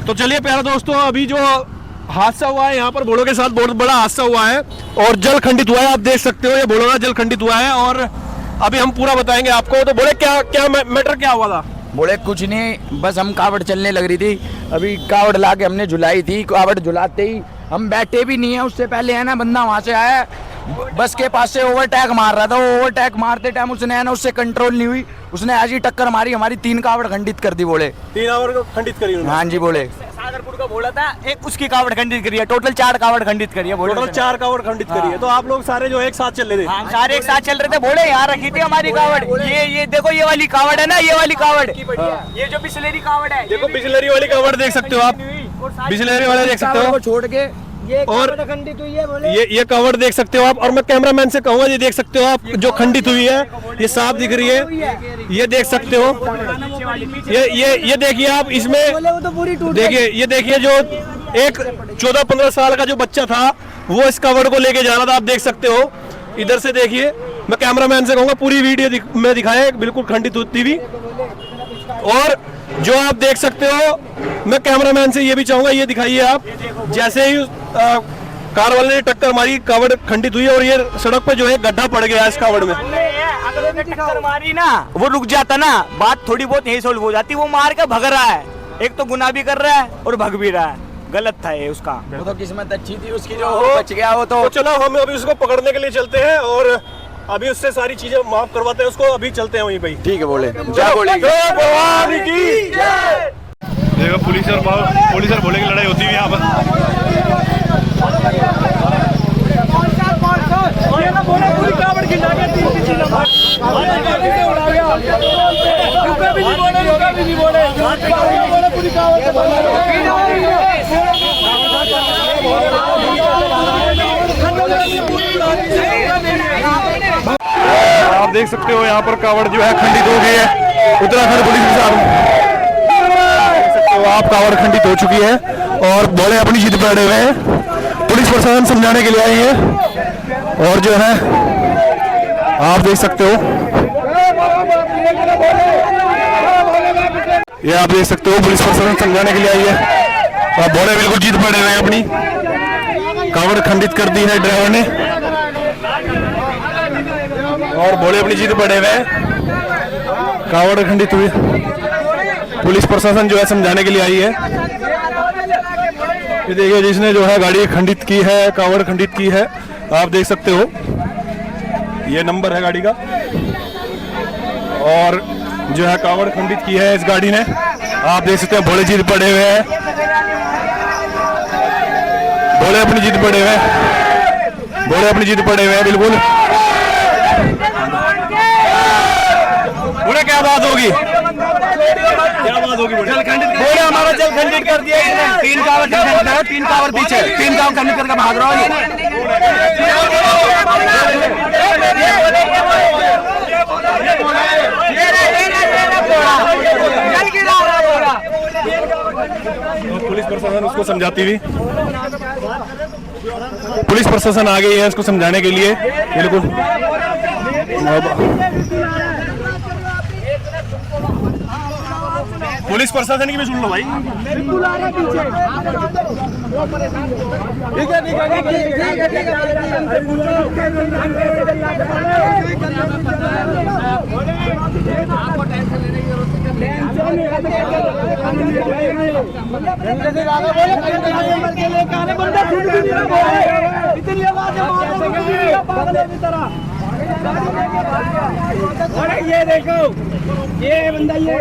तो चलिए प्यारे दोस्तों, अभी जो हादसा हुआ है यहाँ पर भोलों के साथ बहुत बड़ा हादसा हुआ है और जल खंडित हुआ है। आप देख सकते हो ये भोलों का जल खंडित हुआ है और अभी हम पूरा बताएंगे आपको। तो बोले क्या मैटर क्या हुआ था? बोले कुछ नहीं, बस हम कावड़ चलने लग रही थी, अभी कावड़ ला के हमने झुलाई थी। कावड़ झुलाते ही हम बैठे भी नहीं है, उससे पहले है ना बंदा वहां से आया, बस के पास से ओवरटेक मार रहा था। वो ओवरटेक मारते टाइम उसने है ना उससे कंट्रोल नहीं हुई, उसने आज ही टक्कर मारी, हमारी 3 कावड़ खंडित कर दी। बोले 3 कावड़ को खंडित करी उन्होंने? हाँ जी, बोले सागरपुर का बोला था, एक उसकी कावड़ खंडित करी है, टोटल 4 कावड़ खंडित करी है। टोटल 4 कावड़ खंडित करी है। तो आप लोग सारे जो एक साथ चल रहे थे? हाँ, सारे एक साथ चल रहे थे। बोले यहाँ रखी थी हमारी कावड़, ये देखो, ये वाली कावड़ है ना, ये वाली कावड़, ये जो बिस्लेरी कावड़ है, देखो बिस्लेरी वाली कावड़ देख सकते हो आप, बिस्लेरी वाले देख सकते हो छोड़ के और ये कावड़ देख सकते हो आप। और मैं कैमरामैन से कहूंगा, ये देख सकते हो आप जो खंडित हुई है, ये साफ दिख रही है, ये देख सकते हो। ये देखिए आप, इसमें देखिए, ये देखिए जो एक 14-15 साल का जो बच्चा था वो इस कावड़ को लेके जा रहा था। आप देख सकते हो, इधर से देखिए, मैं कैमरामैन से कहूंगा पूरी वीडियो में दिखाए, बिल्कुल खंडित होती हुई। और जो आप देख सकते हो, मैं कैमरामैन से ये भी चाहूंगा, ये दिखाइए आप, जैसे ही कार वाले ने टक्कर मारी, कावड़ खंडित हुई और ये सड़क पे जो है गड्ढा पड़ गया इस कावड़ में। अगर उसने टक्कर मारी ना, वो रुक जाता ना, बात थोड़ी बहुत यही सोल्व हो जाती। वो मार के भग रहा है, एक तो गुनाह भी कर रहा है और भग भी रहा है, गलत था ये उसका। वो तो किस्मत अच्छी थी उसकी, जो बच गया वो तो। चलो हम अभी उसको पकड़ने के लिए चलते हैं और अभी उससे सारी चीजें माफ करवाते हैं उसको। अभी चलते हैं वहीं पे। ठीक है, बोले जय बोले भवानी की जय। देखो पुलिस और भोले की लड़ाई होती है यहाँ पर। आप देख सकते हो यहाँ पर कावड़ जो है खंडित हो गई है उत्तराखंड पुलिस के साथ। देख सकते हो आप, कावड़ खंडित हो चुकी है और भोले अपनी जिद पे अड़े हुए हैं। पुलिस प्रशासन समझाने के लिए आई है और जो है आप देख सकते हो, ये आप देख सकते हो पुलिस प्रशासन समझाने के लिए आई है और भोले बिल्कुल जिद पड़े हुए हैं अपनी। कावड़ खंडित कर दी है ड्राइवर ने और भोले अपनी जिद पड़े हुए हैं। कावड़ खंडित हुई, पुलिस प्रशासन जो है समझाने के लिए आई है। ये देखिए, जिसने जो है गाड़ी खंडित की है, कावड़ खंडित की है, आप देख सकते हो, ये नंबर है गाड़ी का और जो है कावड़ खंडित की है इस गाड़ी ने। आप देख सकते हैं भोले जिद पड़े हुए हैं, भोले अपनी जिद पड़े हुए हैं, भोले अपनी जिद पड़े हुए हैं बिल्कुल। बोले क्या बात होगी, क्या बात होगी? बोले हमारा जल खंडित कर दिया इसने। 3 कावड़ खंडित है, 3 कावड़ पीछे, 3 कावड़ खंडित करके भाग रहा है। पुलिस प्रशासन उसको समझाती हुई, पुलिस प्रशासन आ गई है इसको समझाने के लिए बिल्कुल। पुलिस प्रशासन की भी सुन लो भाई। इतनी आवाज ये देखो, ये बंदा ये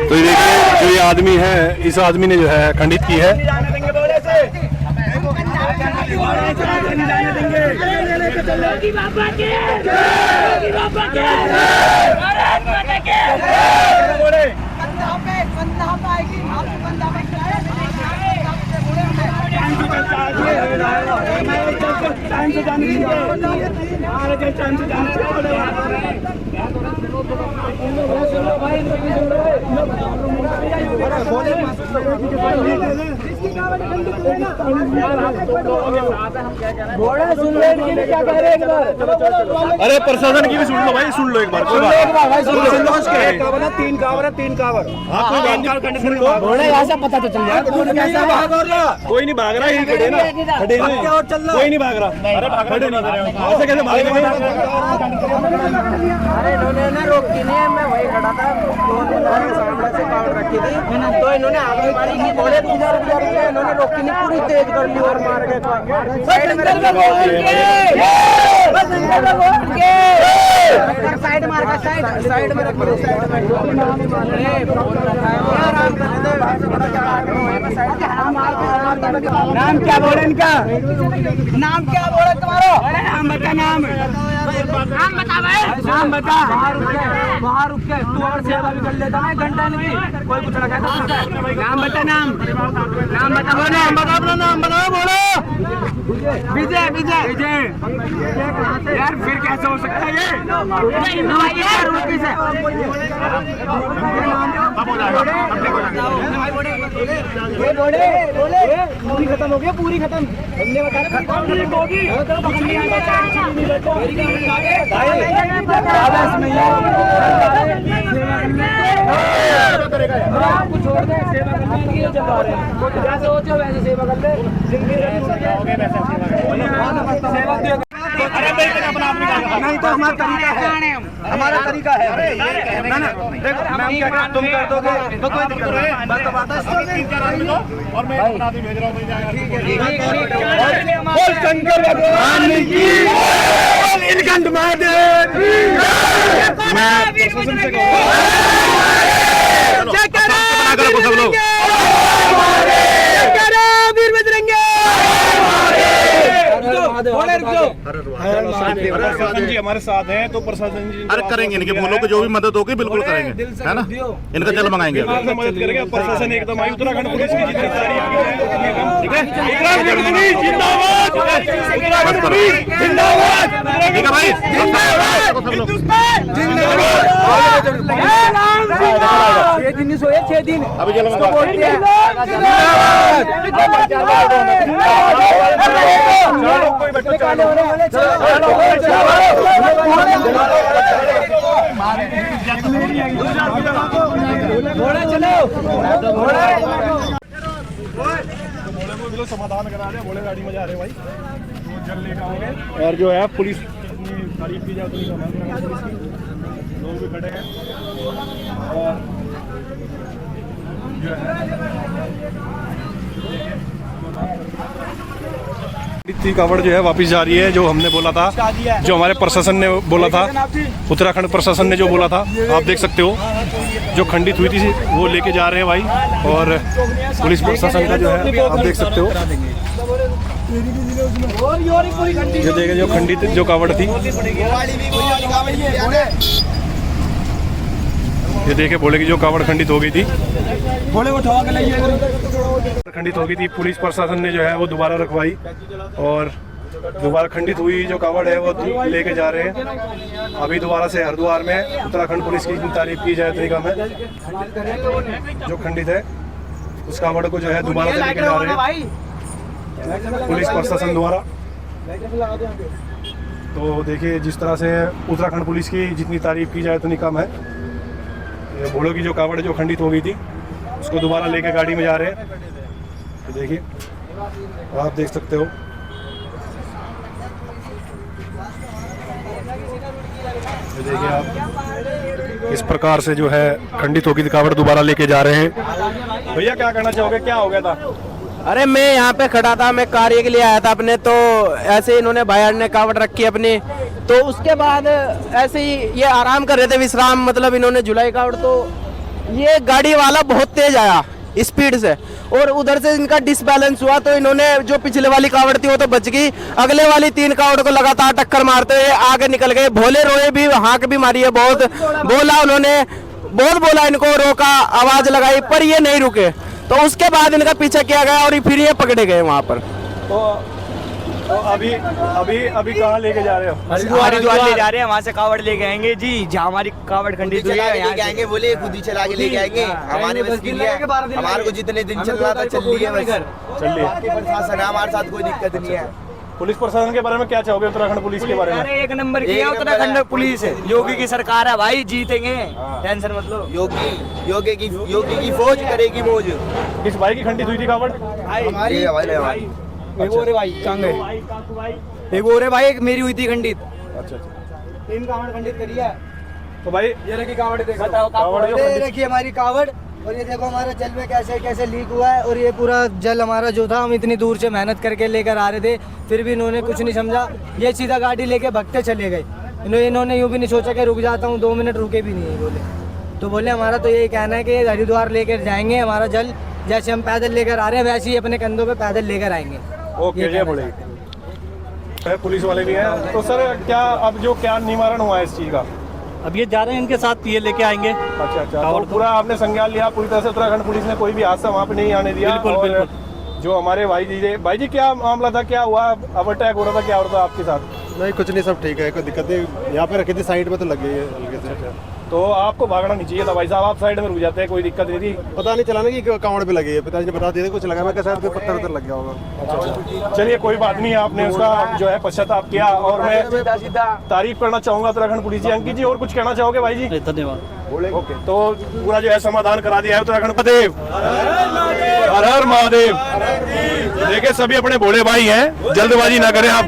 तो ये देखिए, जो ये आदमी है, इस आदमी ने जो है खंडित की है। टाइम से जानी चाहिए, हमारे टाइम से जानी अरे प्रशासन की भी सुन लो भाई, सुन लो एक बार, कोई बात तीन कावर हाँ कोई बात नहीं, सुन लो। यहाँ से पता तो चल जाए कोई नहीं भाग रहा, यही खड़े ना, खड़े नहीं, कोई नहीं भाग रहा, खड़े नहीं, ऐसे कैसे भाग रहे? अरे इन्होंने ना रोकी नहीं, मैं वही खड़ा था, सामने से कावड़ रखी थी, तो इन्होंने आगे बारी की, बोले इधर इन्होंने रोकी नहीं, पूरी तेज कर ली और मार के साइड मार का साइड में रखो, नाम क्या बोले इनका? नाम क्या बोले तुम्हारा? अरे नाम बता, नाम बता भाई, नाम बता। वहाँ रुक के तू और सेवा भी कर लेता है, घंटा नहीं कोई कुछ रखा था। नाम बता, नाम बता, नाम बता, अपना नाम बताओ, बोलो। विजय विजय विजय। यार फिर कैसे हो सकता है ये? पूरी खत्म हो गई, पूरी खत्म। हमने बताया छोड़ दे, सेवा करने के लिए चल रहे हैं, जैसे सोचो वैसे सेवा कर ले, जिंदगी नहीं तो हमारा तरीका है, हमारा तरीका है। ना ना देखो, मैं क्या कहता, तुम कर दोगे तो कोई दिक्कत नहीं, बस तो बात है। और मैं अपराधी भेज रहा हूँ, बोल शंकर भगवान की, बोल नीलकंठ महादेव की। मैं प्रशासन से कहूँगा, सब लोग वीर बजरंगी। प्रशासन जी हमारे साथ हैं, तो प्रशासन जी अरे करेंगे, इनके बोलो कि जो भी मदद होगी बिल्कुल करेंगे, है ना, इनका जल मंगाएंगे। मदद करेंगे प्रशासन एकदम आई, उत्तराखंड पुलिस की जितनी तारीफ जिंदाबाद, ठीक है भाई, छह दिन नहीं सोए, 6 दिन अभी जल मंगा समाधान करा रहे, बोले गाड़ी में जा रहे भाई, तो जल लेकर आओगे। और जो है पुलिस जितनी तारीफ की जाए उतनी कम है, पुलिस की लोग भी खड़े हैं और जो है इतनी कावड़ जो है वापस जा रही है, जो हमने बोला था, जो हमारे प्रशासन ने बोला था, उत्तराखंड प्रशासन ने जो बोला था, आप देख सकते हो जो खंडित हुई थी वो लेके जा रहे हैं भाई। और पुलिस प्रशासन का जो है आप देख सकते हो, ये देखिए जो खंडित जो कावड़ थी, ये देखिए बोले की जो कावड़ खंडित हो गई थी, खंडित हो गई थी, पुलिस प्रशासन ने जो है वो दोबारा रखवाई और दोबारा खंडित हुई जो कावड़ है वो लेके जा रहे हैं अभी दोबारा से हरिद्वार में। उत्तराखंड पुलिस की इतनी तारीफ की जाए तरीका में, जो खंडित है उस कावड़ को जो है दोबारा से लेके जा रहे हैं पुलिस प्रशासन द्वारा। तो देखिए जिस तरह से उत्तराखंड पुलिस की जितनी तारीफ की जाए उतनी कम है। ये भोलों की जो कावड़ जो खंडित हो गई थी उसको दोबारा लेके गाड़ी में जा रहे हैं, तो देखिए आप देख सकते हो। ये देखिए आप इस प्रकार से जो है खंडित होगी कावड़ दोबारा लेके जा रहे हैं। भैया क्या कहना चाहोगे, क्या हो गया था? अरे मैं यहाँ पे खड़ा था, मैं कार्य के लिए आया था अपने, तो ऐसे इन्होंने भाई ने कावड़ रखी अपनी, तो उसके बाद ऐसे ही ये आराम कर रहे थे, विश्राम, मतलब इन्होंने झुलाई कावड़, तो ये गाड़ी वाला बहुत तेज आया स्पीड से और उधर से इनका डिसबैलेंस हुआ, तो इन्होंने जो पिछले वाली कावड़ थी वो तो बच गई, अगले वाली 3 कावड़ को लगातार टक्कर मारते हुए आगे निकल गए। भोले रोए भी, हाँक भी मारी है बहुत, बोला उन्होंने, बहुत बोला इनको, रोका, आवाज लगाई, पर ये नहीं रुके, तो उसके बाद इनका पीछा किया गया और फिर ये पकड़े गए वहाँ पर। तो तो अभी अभी अभी कहाँ लेके जा रहे हो? हरिद्वार ले जा रहे हैं, वहाँ से कावड़ लेके आएंगे जी, जहाँ हमारी कावड़ खंडित हुई है यहाँ से। बोले खुद ही चला के लेके आएंगे, हमारे बस की है, हमारे को जितने दिन चल रहा था चल लिया बस। चलिए। बाकी प्रशासन है हमारे साथ, कोई दिक्कत नहीं है। पुलिस प्रशासन के बारे में क्या चाहोगे, उत्तराखंड पुलिस के बारे में? अरे एक नंबर किया उत्तराखंड पुलिस, योगी की सरकार है भाई, जीतेंगे, टेंशन मत लो। योगी की फौज करेगी मौज। किस भाई की खंडित हुई थी कावड़? हमारी एक और है भाई, कांगे एक और है भाई, एक मेरी हुई थी खंडित। अच्छा अच्छा। 3 कावड़ खंडित करी है। तो भाई ये रखी कावड़, देखो कावड़ जो ये खंडित- रखी हमारी कावड़, और ये देखो हमारा जल में कैसे कैसे लीक हुआ है। और ये पूरा जल हमारा जो था, हम इतनी दूर से मेहनत करके लेकर आ रहे थे, फिर भी इन्होंने कुछ नहीं समझा। ये सीधा गाड़ी लेके भगते चले गए। इन्होंने यूँ भी नहीं सोचा कि रुक जाता हूँ, 2 मिनट रुके भी नहीं बोले। तो बोले हमारा तो यही कहना है कि हरिद्वार लेकर जाएंगे, हमारा जल जैसे हम पैदल लेकर आ रहे हैं वैसे ही अपने कंधों पे पैदल लेकर आएंगे। ओके, ये बोलेगी पुलिस वाले भी हैं। तो सर क्या अब जो क्या निवारण हुआ है इस चीज़ का? अब ये जा रहे हैं इनके साथ, ये लेके आएंगे। अच्छा अच्छा। तो पूरा आपने संज्ञान लिया पूरी तरह से, उत्तराखंड पुलिस ने कोई भी हादसा वहाँ पे नहीं आने दिया? बिल्कुल, और बिल्कुल। जो हमारे भाई जी क्या मामला था, क्या हुआ, ओवरटेक हो रहा था, क्या हो रहा था आपके साथ? नहीं कुछ नहीं, सब ठीक है, कोई दिक्कत नहीं। यहाँ पे रखी थी साइड में तो लग गई है हल्के से। तो आपको भागना नहीं चाहिए था भाई साहब, आप साइड में रुक जाते हैं, कोई दिक्कत नहीं थी। पता नहीं चला ना कि कावड़ पे लगी है, पिताजी ने बता दिया था कुछ लगा, मैं शायद कोई पत्थर उधर लग गया होगा। चलिए कोई बात नहीं, आपने उसका जो है पश्चाताप किया, और मैं तारीफ करना चाहूंगा उत्तराखंड पुलिस जी। अंकित जी और कुछ कहना चाहोगे भाई जी? धन्यवाद। ओके, तो पूरा जो है समाधान करा दिया है उत्तराखंड। महादेव, हर हर महादेव। देखिए सभी अपने भोले भाई हैं, जल्दबाजी ना करें आप।